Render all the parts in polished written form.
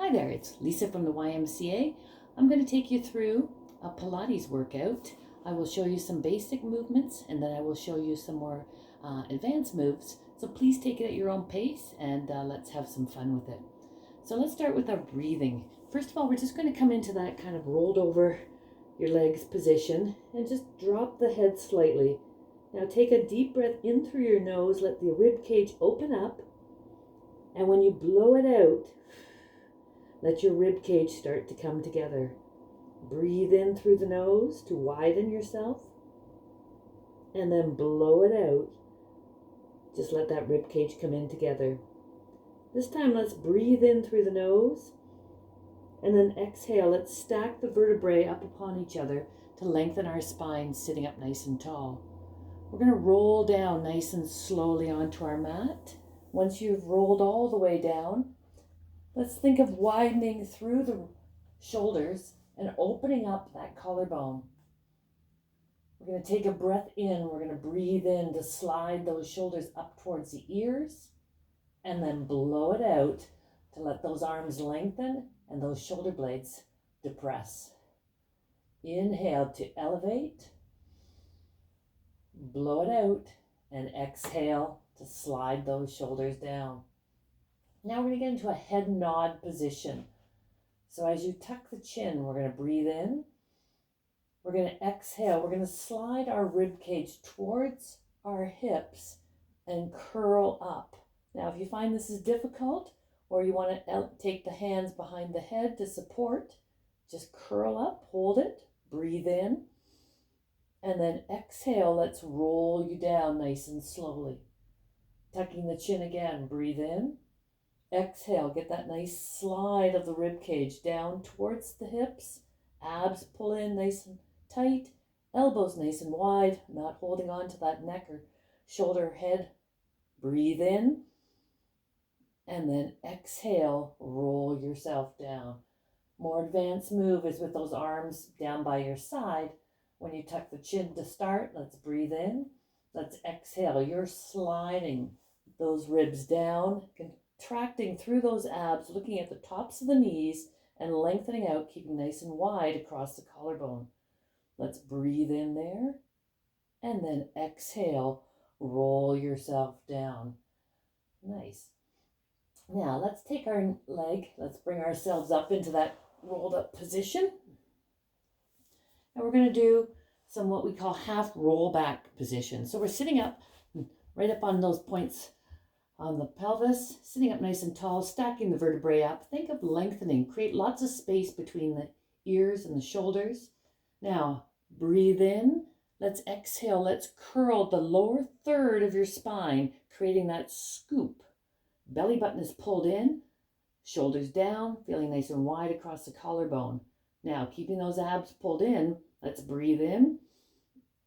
Hi there, it's Lisa from the YMCA. I'm going to take you through a Pilates workout. I will show you some basic movements and then I will show you some more advanced moves. So please take it at your own pace and let's have some fun with it. So let's start with our breathing. First of all, we're just going to come into that kind of rolled over your legs position and just drop the head slightly. Now take a deep breath in through your nose, let the rib cage open up, and when you blow it out, let your rib cage start to come together. Breathe in through the nose to widen yourself, and then blow it out. Just let that rib cage come in together. This time let's breathe in through the nose, and then exhale. Let's stack the vertebrae up upon each other to lengthen our spine, sitting up nice and tall. We're going to roll down nice and slowly onto our mat. Once you've rolled all the way down, let's think of widening through the shoulders and opening up that collarbone. We're going to take a breath in. We're going to breathe in to slide those shoulders up towards the ears, and then blow it out to let those arms lengthen and those shoulder blades depress. Inhale to elevate, blow it out, and exhale to slide those shoulders down. Now we're going to get into a head nod position. So as you tuck the chin, we're going to breathe in. We're going to exhale. We're going to slide our rib cage towards our hips and curl up. Now, if you find this is difficult or you want to take the hands behind the head to support, just curl up, hold it, breathe in, and then exhale. Let's roll you down nice and slowly. Tucking the chin again, breathe in. Exhale, get that nice slide of the rib cage down towards the hips. Abs pull in nice and tight. Elbows nice and wide, not holding on to that neck or shoulder head. Breathe in. And then exhale, roll yourself down. More advanced move is with those arms down by your side. When you tuck the chin to start, let's breathe in. Let's exhale. You're sliding those ribs down, contracting through those abs, looking at the tops of the knees and lengthening out, keeping nice and wide across the collarbone. Let's breathe in there and then exhale, roll yourself down. Nice. Now let's take our leg, let's bring ourselves up into that rolled up position. And we're going to do some what we call half roll back position. So we're sitting up, right up on those points on the pelvis, sitting up nice and tall, stacking the vertebrae up. Think of lengthening, create lots of space between the ears and the shoulders. Now, breathe in. Let's exhale. Let's curl the lower third of your spine, creating that scoop. Belly button is pulled in, shoulders down, feeling nice and wide across the collarbone. Now, keeping those abs pulled in, let's breathe in.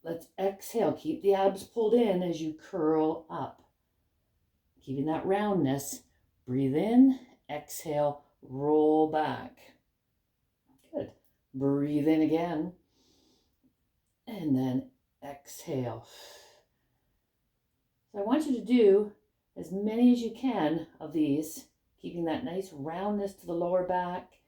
Let's exhale. Keep the abs pulled in as you curl up. Keeping that roundness, breathe in, exhale, roll back. Good. Breathe in again, and then exhale. So I want you to do as many as you can of these, keeping that nice roundness to the lower back,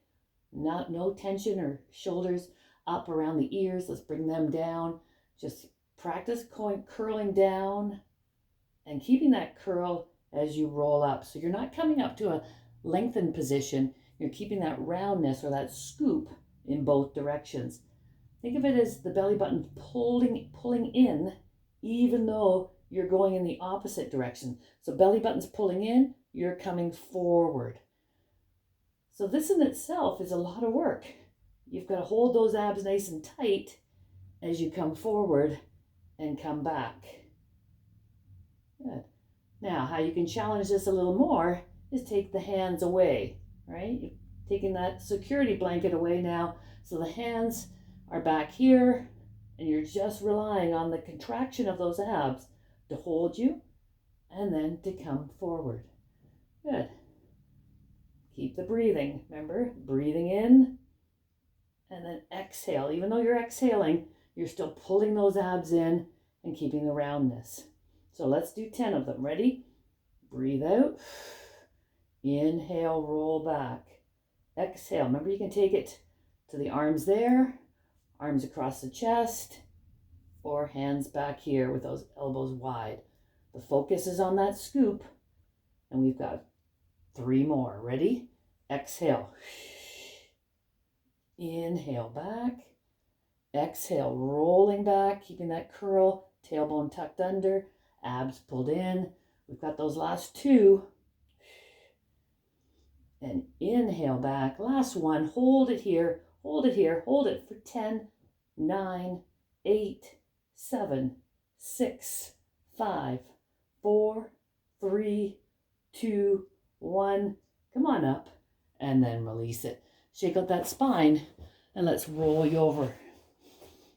no tension or shoulders up around the ears. Let's bring them down. Just practice curling down and keeping that curl as you roll up. So you're not coming up to a lengthened position. You're keeping that roundness or that scoop in both directions. Think of it as the belly button pulling in, even though you're going in the opposite direction. So belly button's pulling in, you're coming forward. So this in itself is a lot of work. You've got to hold those abs nice and tight as you come forward and come back. Good. Now, how you can challenge this a little more is take the hands away, right? You're taking that security blanket away now. So the hands are back here and you're just relying on the contraction of those abs to hold you and then to come forward. Good. Keep the breathing. Remember, breathing in and then exhale. Even though you're exhaling, you're still pulling those abs in and keeping the roundness. So let's do 10 of them. Ready? Breathe out. Inhale, roll back. exhale. Remember, you can take it to the arms there, arms across the chest, or hands back here with those elbows wide. The focus is on that scoop, and we've got 3 more. Ready? Exhale. Inhale back. Exhale, rolling back, keeping that curl, tailbone tucked under, abs pulled in. We've got those last 2. And inhale back. Last one. Hold it here. Hold it here. Hold it for 10, 9, 8, 7, 6, 5, 4, 3, 2, 1. Come on up. And then release it. Shake out that spine. And let's roll you over.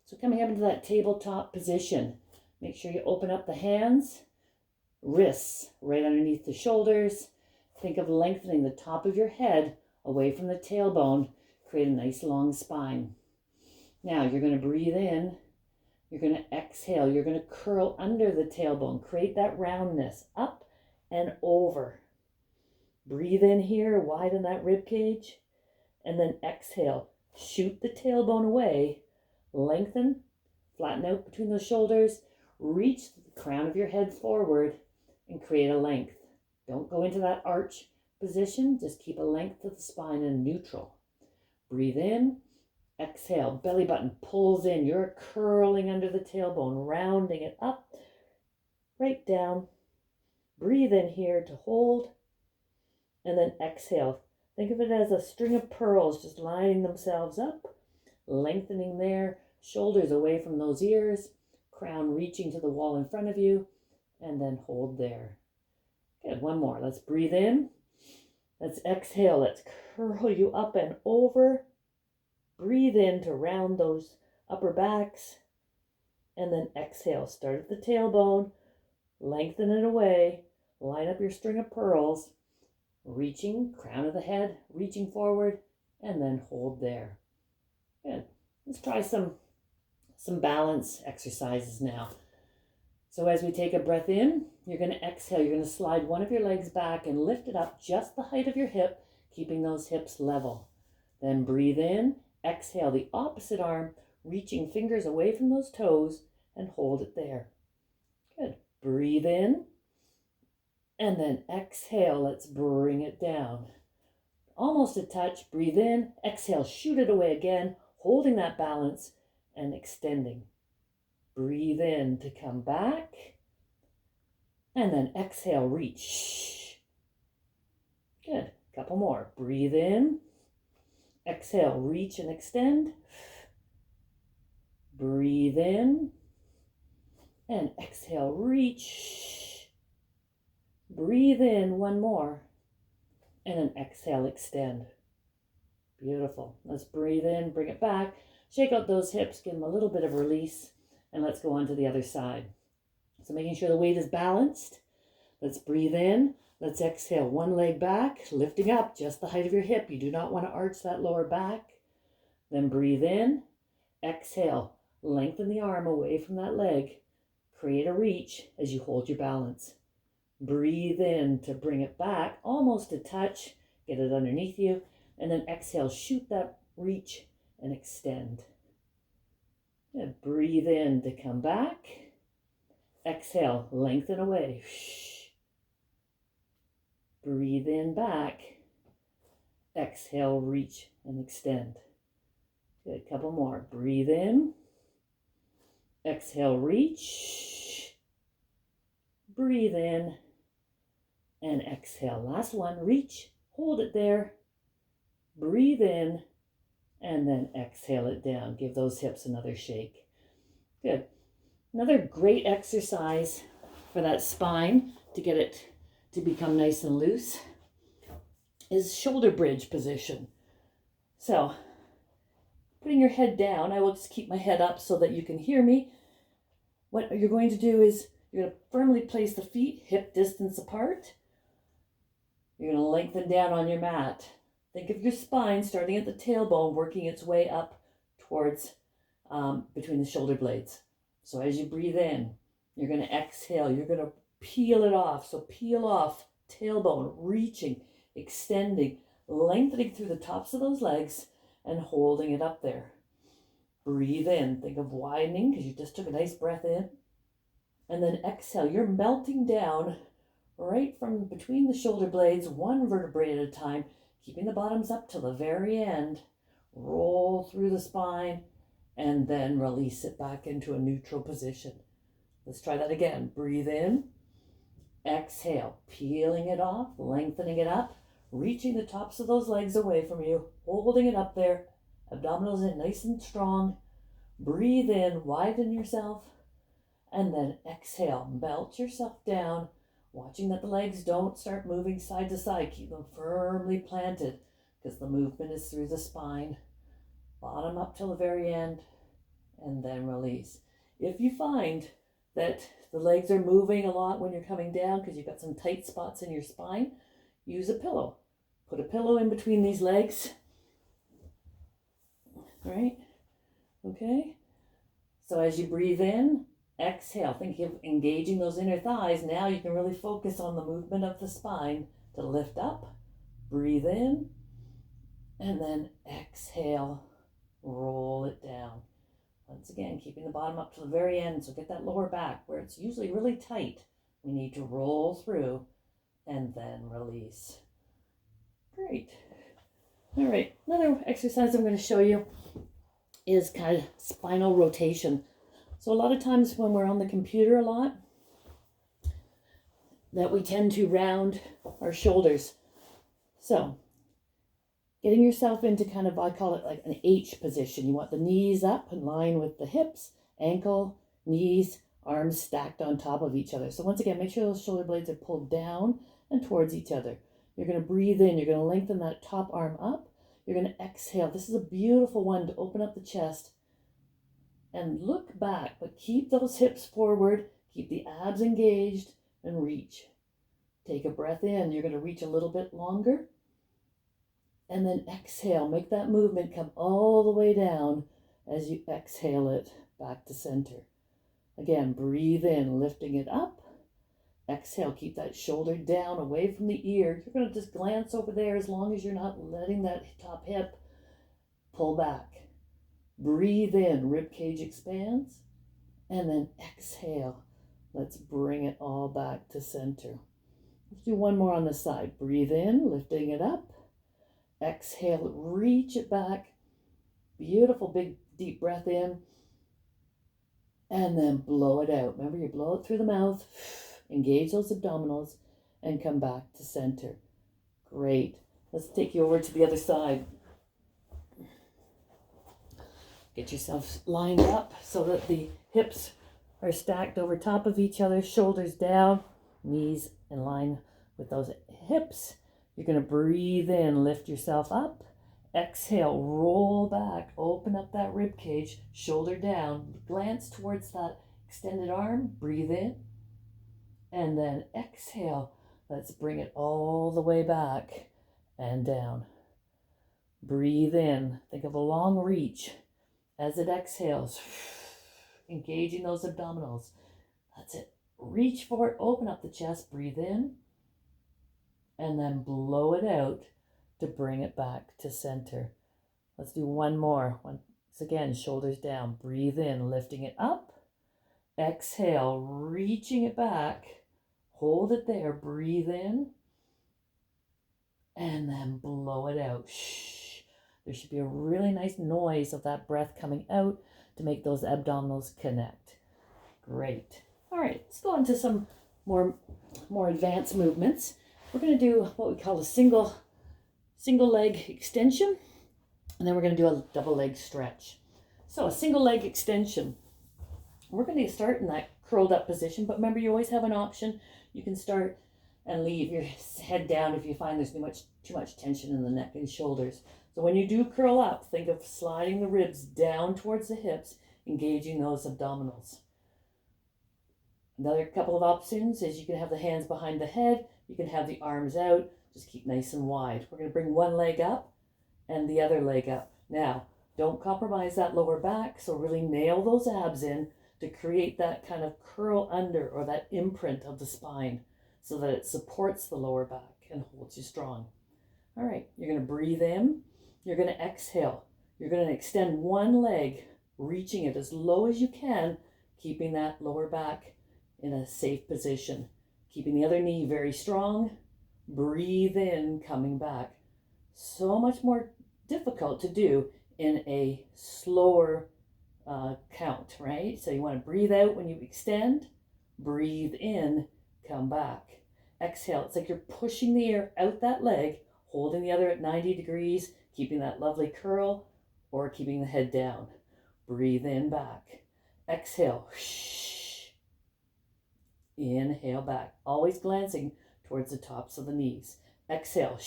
So coming up into that tabletop position. Make sure you open up the hands. Wrists right underneath the shoulders. Think of lengthening the top of your head away from the tailbone. Create a nice long spine. Now you're going to breathe in. You're going to exhale. You're going to curl under the tailbone. Create that roundness up and over. Breathe in here, widen that rib cage. And then exhale. Shoot the tailbone away. Lengthen. Flatten out between the shoulders. Reach the crown of your head forward and create a length. Don't go into that arch position. Just keep a length of the spine in neutral. Breathe in. Exhale. Belly button pulls in. You're curling under the tailbone, rounding it up, right down. Breathe in here to hold. And then exhale. Think of it as a string of pearls just lining themselves up, lengthening there. Shoulders away from those ears. Crown reaching to the wall in front of you. And then hold there. Good, one more. Let's breathe in. Let's exhale. Let's curl you up and over. Breathe in to round those upper backs. And then exhale. Start at the tailbone. Lengthen it away. Line up your string of pearls. Reaching, crown of the head, reaching forward, and then hold there. Good. Let's try some balance exercises now. So as we take a breath in, you're going to exhale. You're going to slide one of your legs back and lift it up just the height of your hip, keeping those hips level. Then breathe in, exhale the opposite arm, reaching fingers away from those toes, and hold it there. Good. Breathe in, and then exhale. Let's bring it down. Almost a touch. Breathe in, exhale, shoot it away again, holding that balance and extending. Breathe in to come back. And then exhale, reach. Good. Couple more. Breathe in. Exhale, reach and extend. Breathe in. And exhale, reach. Breathe in, one more. And then exhale, extend. Beautiful. Let's breathe in, bring it back. Shake out those hips, give them a little bit of release. And let's go on to the other side. So making sure the weight is balanced. Let's breathe in. Let's exhale. One leg back, lifting up just the height of your hip. You do not want to arch that lower back. Then breathe in. Exhale. Lengthen the arm away from that leg. Create a reach as you hold your balance. Breathe in to bring it back, almost a touch. Get it underneath you. And then exhale. Shoot that reach and extend. Good. Breathe in to come back. Exhale, lengthen away. Breathe in back. Exhale, reach and extend. Good. Couple more. Breathe in. Exhale, reach. Breathe in. And exhale. Last one. Reach. Hold it there. Breathe in. And then exhale it down. Give those hips another shake. Good. Another great exercise for that spine to get it to become nice and loose is shoulder bridge position. So, putting your head down, I will just keep my head up so that you can hear me. What you're going to do is you're going to firmly place the feet hip distance apart. You're going to lengthen down on your mat. Think of your spine starting at the tailbone, working its way up towards between the shoulder blades. So as you breathe in, you're going to exhale. You're going to peel it off. So peel off, tailbone, reaching, extending, lengthening through the tops of those legs and holding it up there. Breathe in. Think of widening because you just took a nice breath in. And then exhale. You're melting down right from between the shoulder blades, one vertebrae at a time, keeping the bottoms up till the very end. Roll through the spine and then release it back into a neutral position. Let's try that again. Breathe in. Exhale. Peeling it off, lengthening it up, reaching the tops of those legs away from you, holding it up there. Abdominals in nice and strong. Breathe in, widen yourself, and then exhale. Melt yourself down, watching that the legs don't start moving side to side. Keep them firmly planted because the movement is through the spine. Bottom up till the very end, and then release. If you find that the legs are moving a lot when you're coming down because you've got some tight spots in your spine, use a pillow. Put a pillow in between these legs. All right? Okay? So as you breathe in, exhale. Think of engaging those inner thighs. Now you can really focus on the movement of the spine to lift up. Breathe in. And then exhale. Roll it down. Once again, keeping the bottom up to the very end. So get that lower back where it's usually really tight. We need to roll through and then release. Great. All right. Another exercise I'm going to show you is kind of spinal rotation. So a lot of times when we're on the computer a lot, that we tend to round our shoulders. So getting yourself into kind of, I call it like an H position. You want the knees up in line with the hips, ankle, knees, arms stacked on top of each other. So once again, make sure those shoulder blades are pulled down and towards each other. You're going to breathe in. You're going to lengthen that top arm up. You're going to exhale. This is a beautiful one to open up the chest and look back, but keep those hips forward. Keep the abs engaged and reach. Take a breath in. You're going to reach a little bit longer. And then exhale. Make that movement come all the way down as you exhale it back to center. Again, breathe in, lifting it up. Exhale, keep that shoulder down away from the ear. You're going to just glance over there as long as you're not letting that top hip pull back. Breathe in, rib cage expands. And then exhale. Let's bring it all back to center. Let's do one more on the side. Breathe in, lifting it up. Exhale, reach it back. Beautiful big deep breath in. And then blow it out. Remember, you blow it through the mouth. Engage those abdominals and come back to center. Great. Let's take you over to the other side. Get yourself lined up so that the hips are stacked over top of each other, shoulders down, knees in line with those hips. You're going to breathe in, lift yourself up. Exhale, roll back, open up that rib cage, shoulder down, glance towards that extended arm, breathe in. And then exhale, let's bring it all the way back and down. Breathe in, think of a long reach. As it exhales, engaging those abdominals. That's it. Reach for it, open up the chest, breathe in, and then blow it out to bring it back to center. Let's do one more. Once again, shoulders down, breathe in, lifting it up. Exhale, reaching it back. Hold it there, breathe in, and then blow it out. Shh. There should be a really nice noise of that breath coming out to make those abdominals connect. Great. All right, let's go on to some more advanced movements. We're going to do what we call a single leg extension, and then we're going to do a double leg stretch. So a single leg extension. We're going to start in that curled up position, but remember, you always have an option. You can start and leave your head down if you find there's too much tension in the neck and shoulders. So when you do curl up, think of sliding the ribs down towards the hips, engaging those abdominals. Another couple of options is you can have the hands behind the head, you can have the arms out, just keep nice and wide. We're going to bring one leg up and the other leg up. Now, don't compromise that lower back, so really nail those abs in to create that kind of curl under or that imprint of the spine so that it supports the lower back and holds you strong. All right, you're going to breathe in. You're going to exhale. You're going to extend one leg, reaching it as low as you can, keeping that lower back in a safe position. Keeping the other knee very strong. Breathe in, coming back. So much more difficult to do in a slower count, right? So you want to breathe out when you extend, breathe in, come back. Exhale. It's like you're pushing the air out that leg, holding the other at 90 degrees, keeping that lovely curl, or keeping the head down. Breathe in, back. Exhale. Inhale, back. Always glancing towards the tops of the knees. Exhale.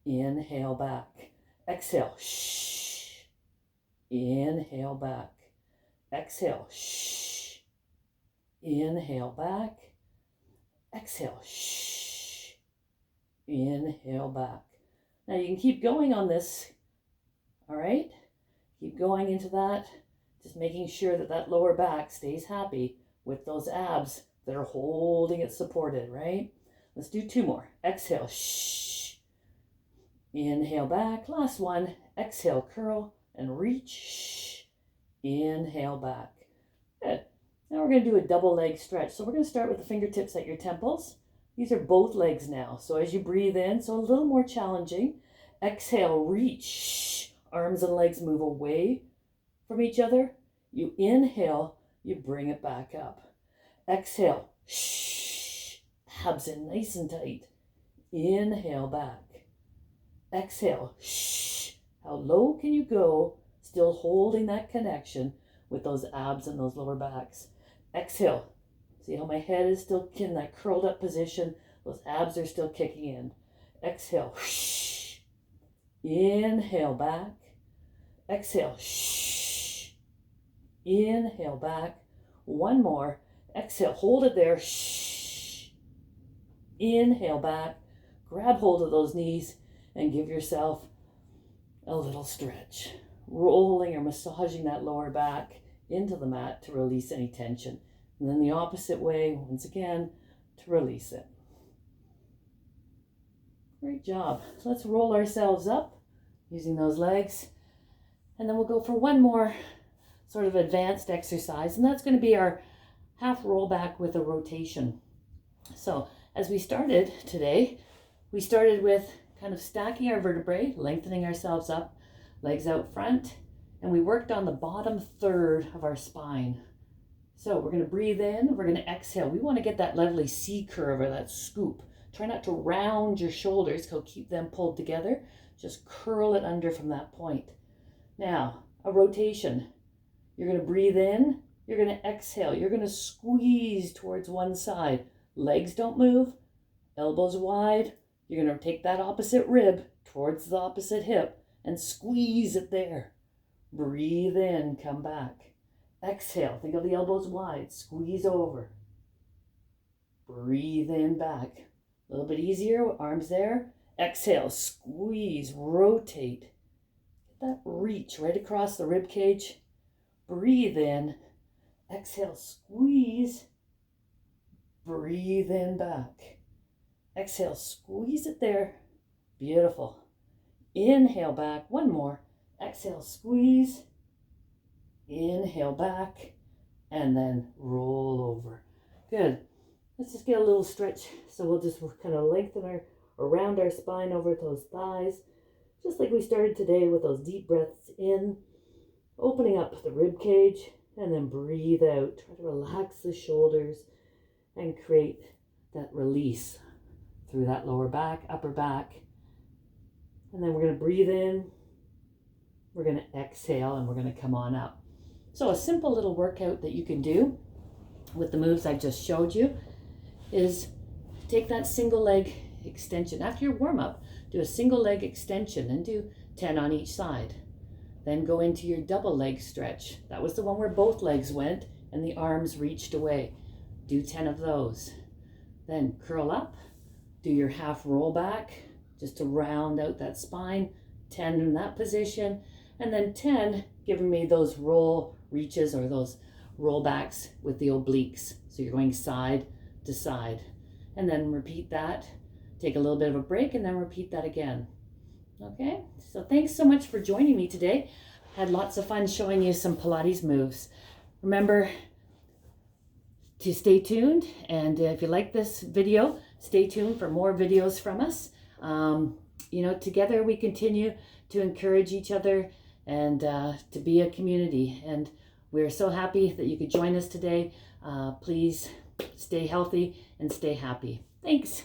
Inhale, back. Exhale. Inhale, back. Exhale. Inhale, back. Exhale. Inhale, back. Now you can keep going on this. All right? Keep going into that. Just making sure that that lower back stays happy with those abs that are holding it supported, right? Let's do two more. Exhale. Inhale, back. Last one. Exhale, curl and reach. Inhale, back. Good. Now we're going to do a double leg stretch. So we're going to start with the fingertips at your temples. These are both legs now. So as you breathe in, so a little more challenging. Exhale, reach. Arms and legs move away from each other. You inhale, you bring it back up. Exhale, abs in nice and tight. Inhale, back. Exhale, how low can you go? Still holding that connection with those abs and those lower backs. Exhale. See how my head is still in that curled up position? Those abs are still kicking in. Exhale. Inhale, back. Exhale. Inhale, back. One more. Exhale. Hold it there. Inhale, back. Grab hold of those knees and give yourself a little stretch. Rolling or massaging that lower back into the mat to release any tension. And then the opposite way, once again, to release it. Great job. So let's roll ourselves up using those legs. And then we'll go for one more sort of advanced exercise. And that's going to be our half roll back with a rotation. So as we started today, we started with kind of stacking our vertebrae, lengthening ourselves up, legs out front, and we worked on the bottom third of our spine. So we're going to breathe in, we're going to exhale. We want to get that lovely C curve or that scoop. Try not to round your shoulders, so keep them pulled together. Just curl it under from that point. Now, a rotation. You're going to breathe in, you're going to exhale. You're going to squeeze towards one side. Legs don't move, elbows wide. You're going to take that opposite rib towards the opposite hip and squeeze it there. Breathe in, come back. Exhale, think of the elbows wide, squeeze over. Breathe in, back. A little bit easier, arms there. Exhale, squeeze, rotate. Get that reach right across the rib cage. Breathe in. Exhale, squeeze. Breathe in, back. Exhale, squeeze it there. Beautiful. Inhale, back. One more. Exhale, squeeze. Inhale, back. And then roll over. Good. Let's just get a little stretch. So we'll just kind of lengthen around our spine over those thighs. Just like we started today with those deep breaths in. Opening up the rib cage. And then breathe out. Try to relax the shoulders. And create that release through that lower back, upper back. And then we're going to breathe in. We're going to exhale and we're going to come on up. So a simple little workout that you can do with the moves I just showed you is take that single leg extension. After your warm up, do a single leg extension and do 10 on each side. Then go into your double leg stretch. That was the one where both legs went and the arms reached away. Do 10 of those. Then curl up, do your half roll back just to round out that spine. 10 in that position. And then 10 giving me those roll reaches or those roll backs with the obliques. So you're going side to side. And then repeat that take a little bit of a break, and then repeat that again. Okay, so thanks so much for joining me today. Had lots of fun showing you some Pilates moves. Remember to stay tuned, and if you like this video, stay tuned for more videos from us. Together we continue to encourage each other and to be a community, and we're so happy that you could join us today. Please stay healthy and stay happy. Thanks.